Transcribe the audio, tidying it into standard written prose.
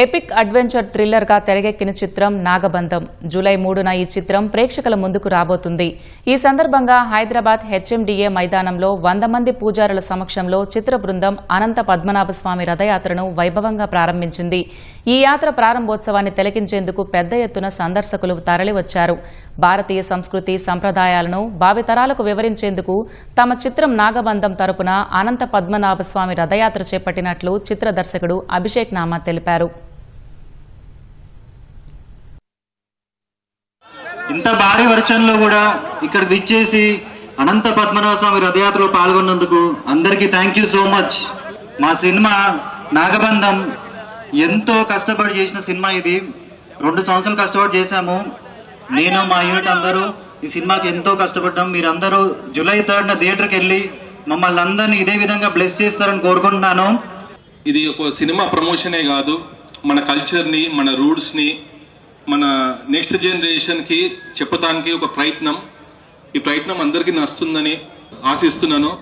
Epic adventure thriller గా తెరకెక్కిన చిత్రం నాగబంధం జూలై 3న ఈ చిత్రం ప్రేక్షకుల ముందుకు రాబోతుంది. ఈ సందర్భంగా హైదరాబాద్ హెచ్ఎండిఏ మైదానంలో 100 మంది పూజారుల సమక్షంలో చిత్ర బృందం అనంత పద్మనాభస్వామి రథయాత్రను వైభవంగా ప్రారంభించింది. ఈ యాత్ర ప్రారంభోత్సవాన్ని తిలకించేందుకు పెద్ద ఎత్తున సందర్శకులు తరలివచ్చారు. భారతీయ సంస్కృతి సంప్రదాయాలను భావితరాలకు వివరించేందుకు తమ చిత్రం నాగబంధం తరపున అనంత పద్మనాభస్వామి రథయాత్ర చేపట్టినట్లు చిత్ర దర్శకుడు అభిషేక్ నామా తెలిపారు. ఇంత భారీ వర్షంలో కూడా ఇక్కడికి విచ్చేసి అనంత పద్మనాభ స్వామి రథయాత్రలో పాల్గొన్నందుకు అందరికీ థ్యాంక్ యూ సో మచ్. మా సినిమా నాగబంధం ఎంతో కష్టపడి చేసిన సినిమా. ఇది 2 సంవత్సరాలు కష్టపడి చేశాము. నేను మా యూనిట్ అందరూ ఈ సినిమాకి ఎంతో కష్టపడ్డాం. మీరందరూ జూలై 3న థియేటర్కి వెళ్ళి మమ్మల్ని అందరినీ ఇదే విధంగా బ్లెస్ చేస్తారని కోరుకుంటున్నాను. ఇది ఒక సినిమా ప్రమోషనే కాదు, మన కల్చర్ని, మన రూట్స్ని, మన నెక్స్ట్ జనరేషన్కి చెప్పడానికి ఒక ప్రయత్నం. ఈ ప్రయత్నం అందరికీ నచ్చుతుందని ఆశిస్తున్నాను.